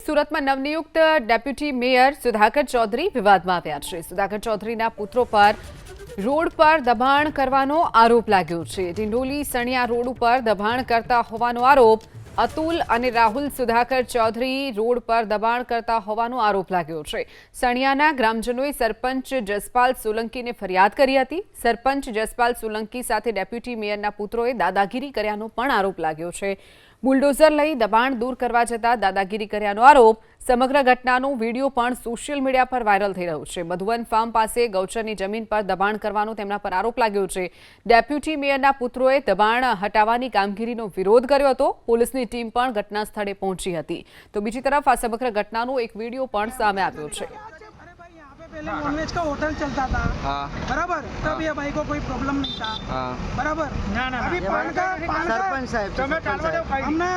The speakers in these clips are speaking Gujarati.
સુરતમાં નવનિયુક્ત ડેપ્યુટી મેયર સુધાકર ચૌધરી વિવાદમાં આવ્યા છે। સુધાકર ચૌધરીના પુત્રો પર રોડ પર દબાણ કરવાનો આરોપ લાગ્યો છે। ડિંડોલી સણિયા રોડ ઉપર દબાણ કરતા હોવાનો આરોપ અતુલ અને રાહુલ સુધાકર ચૌધરી રોડ પર દબાણ કરતા હોવાનો આરોપ લાગ્યો છે। સણિયાના ગ્રામજનોએ સરપંચ જસપાલ સોલંકીને ફરિયાદ કરી હતી। સરપંચ જસપાલ સોલંકી સાથે ડેપ્યુટી મેયરના પુત્રોએ દાદાગીરી કર્યાનો પણ આરોપ લાગ્યો છે। બુલડોઝર લઈ દબાણ દૂર કરવા જતા દાદાગીરી કર્યાનો આરોપ। સમગ્ર ઘટનાનો વિડીયો પણ સોશિયલ મીડિયા પર વાયરલ થઈ રહ્યો છે। મધુવન ફાર્મ પાસે ગૌચરની જમીન પર દબાણ કરવાનો તેમના પર આરોપ લાગ્યો છે। ડેપ્યુટી મેયરના પુત્રોએ દબાણ હટાવવાની કામગીરીનો વિરોધ કર્યો હતો। પોલીસની ટીમ પણ ઘટના સ્થળે પહોંચી હતી। તો બીજી તરફ આ સમગ્ર ઘટનાનો એક વિડીયો પણ સામે આવ્યો છે। पहले नॉनवेज का होटल चलता था। बराबर तब ये भाई को कोई प्रॉब्लम नहीं था। बराबर अभी पान का सरपंच साहब हमने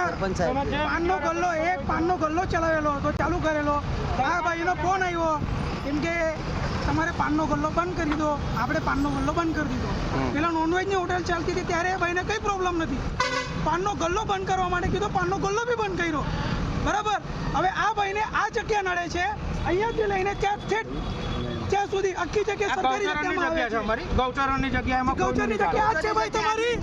पान नो गल्लो एक पान नो गल्लो चलावेलो तो चालू करेलो आ भाई नो फोन आयो इनके તમારે પાનનો ગલ્લો બંધ કરી દો। આપણે પાનનો ગલ્લો બંધ કરી દીધો। પેલા નોનવેજની હોટલ ચાલતી હતી ત્યારે ભાઈને કંઈ પ્રોબ્લેમ નથી। પાનનો ગલ્લો બંધ કરવા માટે કીધો, પાનનો ગલ્લો બી બંધ કર્યો। બરાબર હવે આ ભાઈને આ જગ્યા નડે છે, અહીંયાથી લઈને ત્યાં સુધી આખી જગ્યા સરકારી જગ્યામાં આવે છે। અમારી ગૌચરની જગ્યામાં ગૌચરની જગ્યા આ છે ભાઈ તમારી,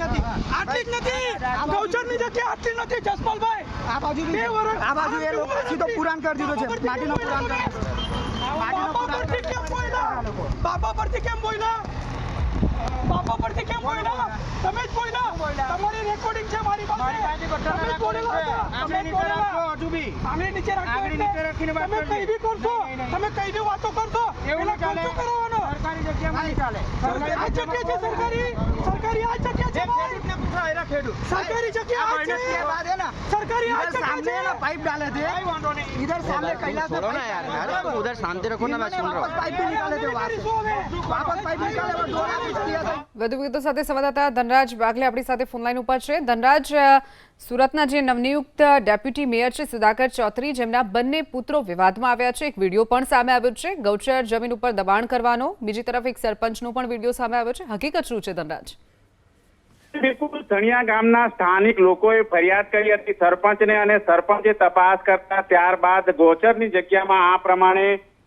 આટલી જ નથી। ગૌચરની જગ્યા આટલી નથી જસપાલભાઈ। આ બાજુ 2 વર્ષ આ બાજુ એ લોકો સીધો પુરાણ કરી દીધો છે, માટીનો પુરાણ બાપા પરથી કેમ બોલ્યા? બાપા પરથી કેમ બોલ્યા? તમે જ બોલ્યા। તમારી રેકોર્ડિંગ છે મારી પાસે। તમે જ બોલેલા હતા। તમે જ બોલેલા। હજુ બી આંગળી નીચે રાખીને તમે કઈ બી કરશો, તમે કઈ બી વાતો કરશો એનો ખર્ચો કરાવવાનો। સરકારી જગ્યામાં નહીં ચાલે। આ જગ્યા છે સરકારી, સરકારી આ જગ્યા છે ભાઈ। सरकारी जगह सरकारी सामने ना पाइप डाले थे, इधर सामने कैलाश में ना यार उधर शांति रखो ना, मैं सुन रहा हूँ। पाइप भी निकाले थे वापस पाइप निकाले और डोरा भी दिया था। વધુ વિગતો સાથે સંવાદદાતા ધનરાજ બાગલે આપણી સાથે ફોનલાઈન ઉપર છે। ધનરાજ, સુરતના જે નવનિયુક્ત ડેપ્યુટી મેયર છે સુધાકર ચૌધરી, જેમના બંને પુત્રો વિવાદમાં આવ્યા છે, એક વિડીયો પણ સામે આવ્યો છે ગૌચર જમીન ઉપર દબાણ કરવાનો। બીજી તરફ એક સરપંચનો પણ વિડીયો સામે આવ્યો છે। હકીકત શું છે ધનરાજ? બિલકુલ સણિયા ગામના સ્થાનિક લોકોએ ફરિયાદ કરી હતી સરપંચને, અને સરપંચે તપાસ કરતા ત્યારબાદ ગોચરની જગ્યામાં આ પ્રમાણે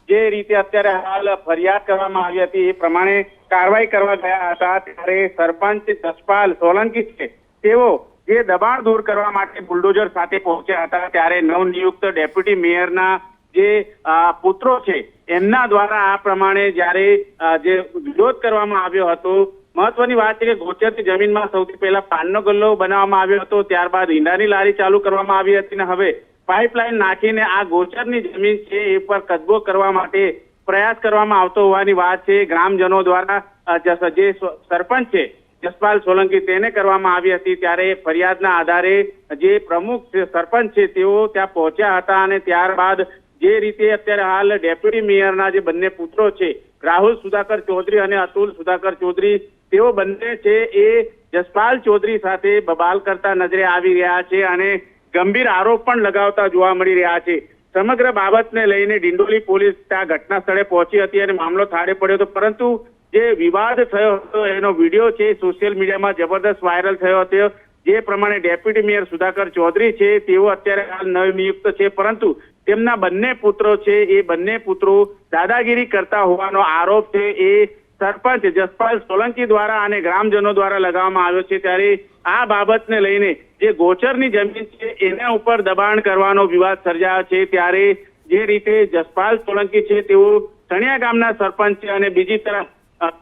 જે રીતે અત્યારે હાલ ફરિયાદ કરવામાં આવી હતી એ પ્રમાણે કાર્યવાહી કરવા ગયા હતા। ત્યારે સરપંચ જસપાલ સોલંકી છે તેઓ જે દબાણ દૂર કરવા માટે બુલડોઝર સાથે પહોંચ્યા હતા, ત્યારે નવનિયુક્ત ડેપ્યુટી મેયરના જે પુત્રો છે એમના દ્વારા આ પ્રમાણે જ્યારે જે વિરોધ કરવામાં આવ્યો હતો। મહત્વની વાત છે કે ગોચરની જમીનમાં સૌથી પહેલા પાનનો ગલ્લો બનાવવામાં આવ્યો હતો, ત્યારબાદ ઈંડાની લારી ચાલુ કરવામાં આવી હતી, ને હવે પાઇપલાઇન નાખીને આ ગોચરની જમીન છે એ પર કબજો કરવા માટે પ્રયાસ કરવામાં આવતો હોવાની વાત છે। ગ્રામજનો દ્વારા જે સરપંચ છે જસપાલ સોલંકી તેને કરવામાં આવી હતી। ત્યારે ફરિયાદના આધારે જે પ્રમુખ સરપંચ છે તેઓ ત્યાં પહોંચ્યા હતા, અને ત્યારબાદ જે રીતે અત્યારે હાલ ડેપ્યુટી મેયરના જે બંને પુત્રો છે રાહુલ સુધાકર ચૌધરી અને અતુલ સુધાકર ચૌધરી, તેઓ બંને છે એ જસપાલ ચૌધરી સાથે બબાલ કરતા નજરે આવી રહ્યા છે અને ગંભીર આરોપ પણ લગાવતા જોવા મળી રહ્યા છે। સમગ્ર બાબતને લઈને ડિંડોલી પોલીસ ત્યાં ઘટના સ્થળે પહોંચી હતી અને મામલો થાળે પડ્યો હતો, પરંતુ જે વિવાદ થયો હતો એનો વિડીયો છે સોશિયલ મીડિયામાં જબરદસ્ત વાયરલ થયો હતો। જે પ્રમાણે ડેપ્યુટી મેયર સુધાકર ચૌધરી છે તેઓ અત્યારે હાલ નવનિયુક્ત છે, પરંતુ તેમના બંને પુત્રો છે એ બંને પુત્રો દાદાગીરી કરતા હોવાનો આરોપ છે એ સરપંચ જસપાલ સોલંકી દ્વારા અને ગ્રામજનો દ્વારા લગાવવામાં આવ્યો છે। ત્યારે આ બાબતને લઈને જે ગોચરની જમીન છે એના ઉપર દબાણ કરવાનો વિવાદ સર્જાયો છે। ત્યારે જે રીતે જસપાલ સોલંકી છે તેઓ સણિયા ગામના સરપંચ છે, અને બીજી તરફ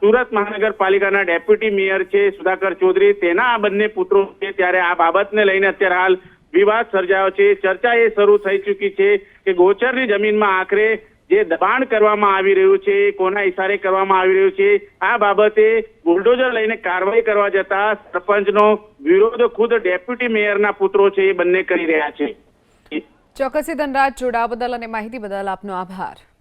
સુરત મહાનગરપાલિકાના ડેપ્યુટી મેયર છે સુધાકર ચૌધરી, તેના આ બંને પુત્રો છે। ત્યારે આ બાબતને લઈને અત્યારે હાલ વિવાદ સર્જાયો છે। ચર્ચા એ શરૂ થઈ ચૂકી છે કે ગોચરની જમીનમાં આખરે જે દબાણ કરવામાં આવી રહ્યું છે કોના ઇશારે કરવામાં આવી રહ્યું છે, આ બાબતે બુલડોઝર લઈને કાર્યવાહી કરવા જતા સરપંચનો વિરોધ ખુદ ડેપ્યુટી મેયરના પુત્રો છે એ બંને કરી રહ્યા છે। ચોક્કસથી ધનરાજ, જોડાવા બદલ અને માહિતી બદલ આપનો આભાર।